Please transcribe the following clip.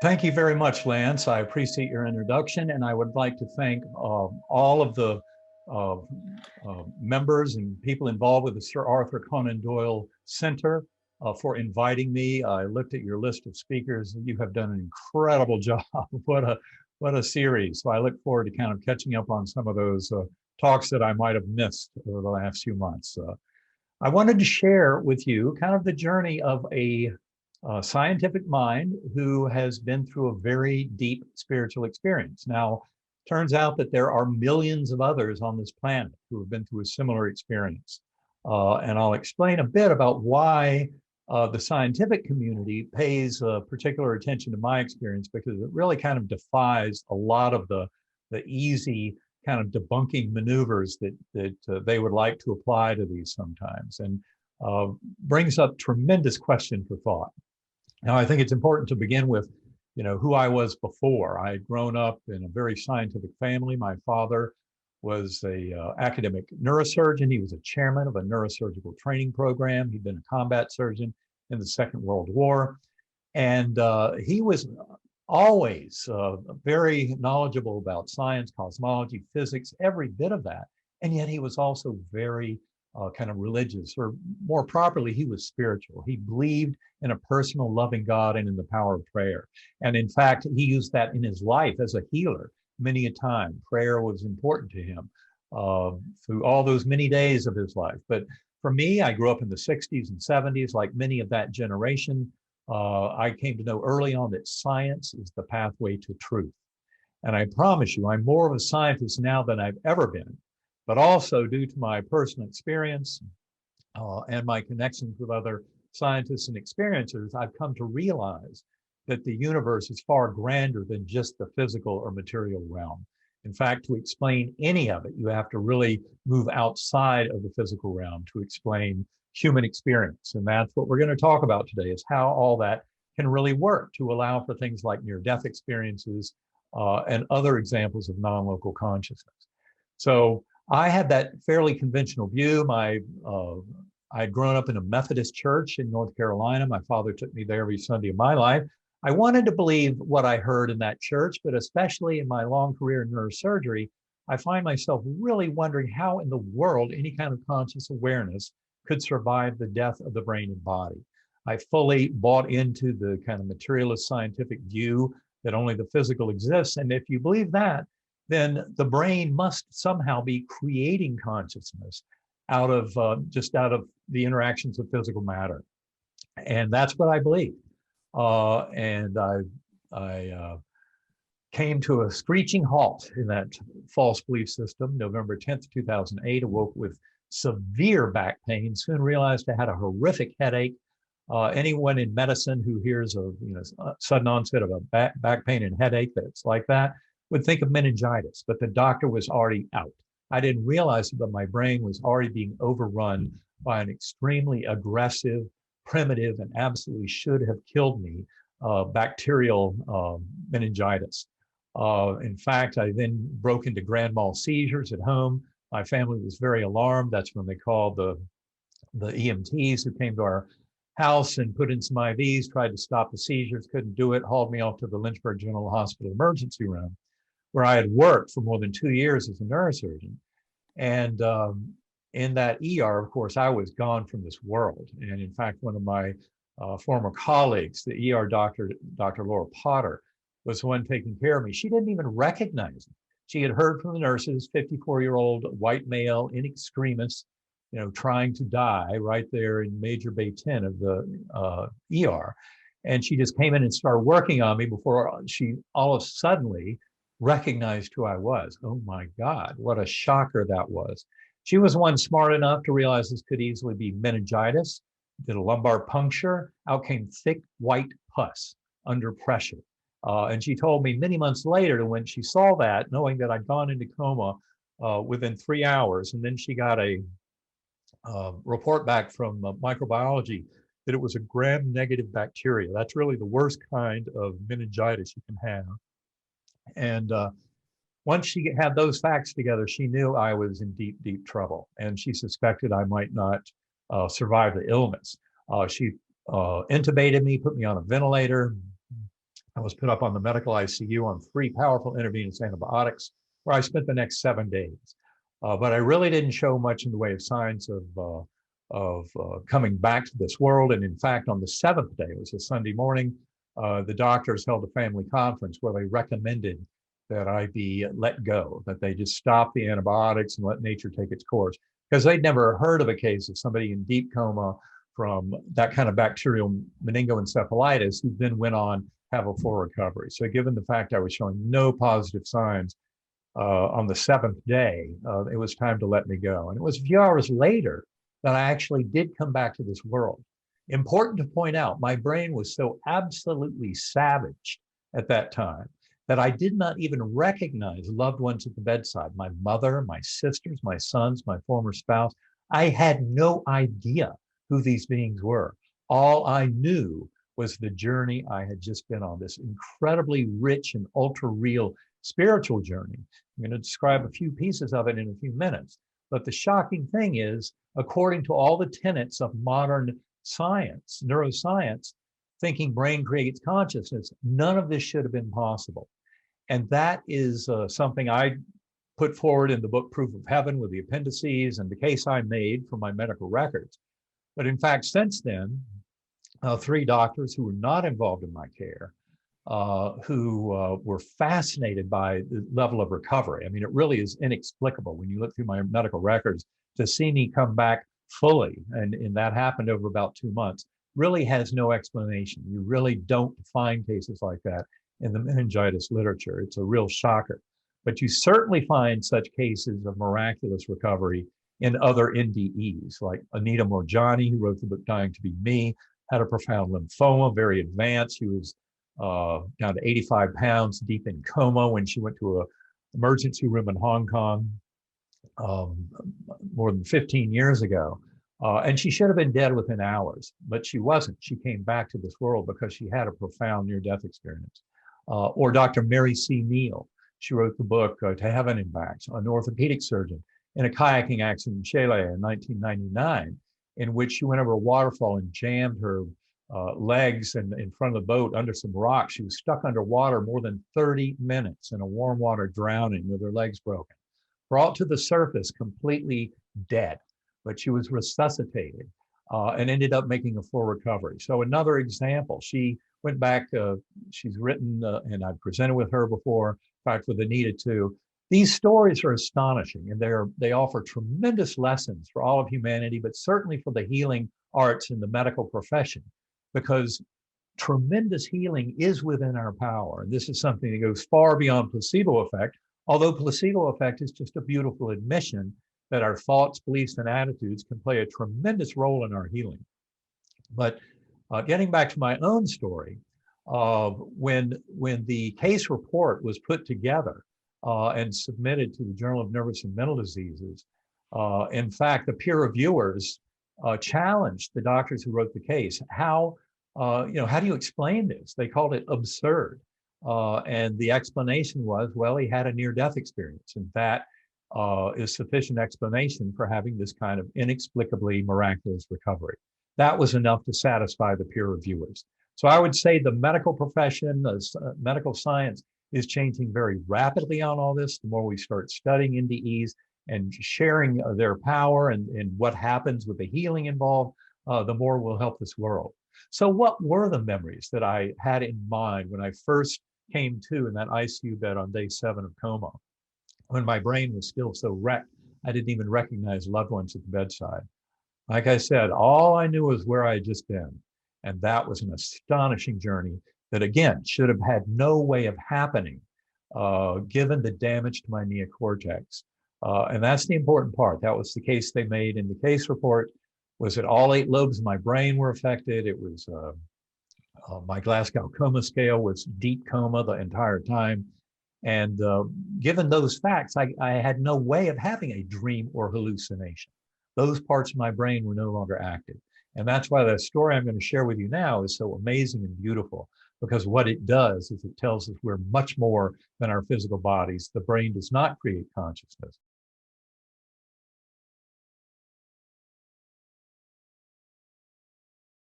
Thank you very much, Lance. I appreciate your introduction, and I would like to thank all of the uh, members and people involved with the Sir Arthur Conan Doyle Center for inviting me. I looked at your list of speakers. You have done an incredible job. What a series. So I look forward to kind of catching up on some of those talks that I might have missed over the last few months. I wanted to share with you kind of the journey of a scientific mind who has been through a very deep spiritual experience. Now, turns out that there are millions of others on this planet who have been through a similar experience. And I'll explain a bit about why the scientific community pays particular attention to my experience, because it really kind of defies a lot of the easy kind of debunking maneuvers that they would like to apply to these sometimes, and brings up tremendous question for thought. Now, I think it's important to begin with, who I was before. I had grown up in a very scientific family. My father was a academic neurosurgeon. He was a chairman of a neurosurgical training program. He'd been a combat surgeon in the Second World War. And he was always very knowledgeable about science, cosmology, physics, every bit of that. And yet he was also very kind of religious, or more properly, he was spiritual. He believed in a personal, loving God and in the power of prayer. And in fact, he used that in his life as a healer many a time. Prayer was important to him through all those many days of his life. But for me, I grew up in the 60s and 70s, like many of that generation. I came to know early on that science is the pathway to truth. And I promise you, I'm more of a scientist now than I've ever been, but also due to my personal experience and my connections with other scientists and experiencers, I've come to realize that the universe is far grander than just the physical or material realm. In fact, to explain any of it, you have to really move outside of the physical realm to explain human experience. And that's what we're going to talk about today, is how all that can really work to allow for things like near-death experiences and other examples of non-local consciousness. So I had that fairly conventional view. I had grown up in a Methodist church in North Carolina. My father took me there every Sunday of my life. I wanted to believe what I heard in that church, but especially in my long career in neurosurgery, I find myself really wondering how in the world any kind of conscious awareness could survive the death of the brain and body. I fully bought into the kind of materialist scientific view that only the physical exists. And if you believe that, then the brain must somehow be creating consciousness out of out of the interactions of physical matter. And that's what I believe. And I came to a screeching halt in that false belief system. November 10th, 2008, awoke with severe back pain, soon realized I had a horrific headache. Anyone in medicine who hears of sudden onset of a back pain and headache that's like that would think of meningitis, but the doctor was already out. I didn't realize it, but my brain was already being overrun by an extremely aggressive, primitive, and absolutely should have killed me bacterial meningitis. In fact, I then broke into grand mal seizures at home. My family was very alarmed. That's when they called the EMTs who came to our house and put in some IVs, tried to stop the seizures, couldn't do it, hauled me off to the Lynchburg General Hospital emergency room, where I had worked for more than 2 years as a neurosurgeon. And in that ER, of course, I was gone from this world. And in fact, one of my former colleagues, the ER doctor, Dr. Laura Potter, was the one taking care of me. She didn't even recognize me. She had heard from the nurses, 54-year-old white male in extremis, trying to die right there in Major Bay 10 of the ER. And she just came in and started working on me before she all of a sudden recognized who I was. Oh my God, what a shocker that was. She was one smart enough to realize this could easily be meningitis, did a lumbar puncture, out came thick white pus under pressure. And she told me many months later, when she saw that, knowing that I'd gone into coma within 3 hours, and then she got a report back from microbiology that it was a gram-negative bacteria. That's really the worst kind of meningitis you can have. And once she had those facts together, she knew I was in deep, deep trouble. And she suspected I might not survive the illness. She intubated me, put me on a ventilator. I was put up on the medical ICU on 3 powerful intravenous antibiotics, where I spent the next 7 days. But I really didn't show much in the way of signs of coming back to this world. And in fact, on the 7th day, it was a Sunday morning, the doctors held a family conference where they recommended that I be let go, that they just stop the antibiotics and let nature take its course. Because they'd never heard of a case of somebody in deep coma from that kind of bacterial meningoencephalitis who then went on to have a full recovery. So given the fact I was showing no positive signs on the 7th day, it was time to let me go. And it was a few hours later that I actually did come back to this world. Important to point out, my brain was so absolutely savaged at that time that I did not even recognize loved ones at the bedside. My mother, my sisters, my sons, my former spouse. I had no idea who these beings were. All I knew was the journey I had just been on, this incredibly rich and ultra real spiritual journey. I'm going to describe a few pieces of it in a few minutes. But the shocking thing is, according to all the tenets of modern science, neuroscience, thinking brain creates consciousness, none of this should have been possible. And that is something I put forward in the book Proof of Heaven with the appendices and the case I made from my medical records. But in fact, since then, 3 doctors who were not involved in my care, who were fascinated by the level of recovery. I mean, it really is inexplicable when you look through my medical records to see me come back fully. And that happened over about 2 months, really has no explanation. You really don't find cases like that in the meningitis literature. It's a real shocker. But you certainly find such cases of miraculous recovery in other NDEs, like Anita Morjani, who wrote the book Dying to Be Me, had a profound lymphoma, very advanced. She was down to 85 pounds, deep in coma when she went to an emergency room in Hong Kong more than 15 years ago. And she should have been dead within hours, but she wasn't. She came back to this world because she had a profound near-death experience. Or Dr. Mary C. Neal. She wrote the book To Heaven and Back, an orthopedic surgeon in a kayaking accident in Chile in 1999, in which she went over a waterfall and jammed her legs in front of the boat under some rocks. She was stuck underwater more than 30 minutes in a warm water drowning with her legs broken. Brought to the surface completely dead, but she was resuscitated and ended up making a full recovery. So another example, she went back, she's written, and I've presented with her before, in fact, with Anita too. These stories are astonishing, and they offer tremendous lessons for all of humanity, but certainly for the healing arts and the medical profession, because tremendous healing is within our power. And this is something that goes far beyond placebo effect, although placebo effect is just a beautiful admission that our thoughts, beliefs, and attitudes can play a tremendous role in our healing. But getting back to my own story, when the case report was put together and submitted to the Journal of Nervous and Mental Diseases, in fact, the peer reviewers challenged the doctors who wrote the case. How do you explain this? They called it absurd. And the explanation was, well, he had a near-death experience, and that is sufficient explanation for having this kind of inexplicably miraculous recovery. That was enough to satisfy the peer reviewers. So I would say the medical profession, medical science is changing very rapidly on all this. The more we start studying NDEs and sharing their power and what happens with the healing involved, the more we'll help this world. So what were the memories that I had in mind when I first came to in that ICU bed on day 7 of coma, when my brain was still so wrecked, I didn't even recognize loved ones at the bedside? Like I said, all I knew was where I had just been. And that was an astonishing journey that, again, should have had no way of happening given the damage to my neocortex. And that's the important part. That was the case they made in the case report, was that all 8 lobes of my brain were affected. It was my Glasgow coma scale was deep coma the entire time. And given those facts, I had no way of having a dream or hallucination. Those parts of my brain were no longer active. And that's why the story I'm going to share with you now is so amazing and beautiful, because what it does is it tells us we're much more than our physical bodies. The brain does not create consciousness.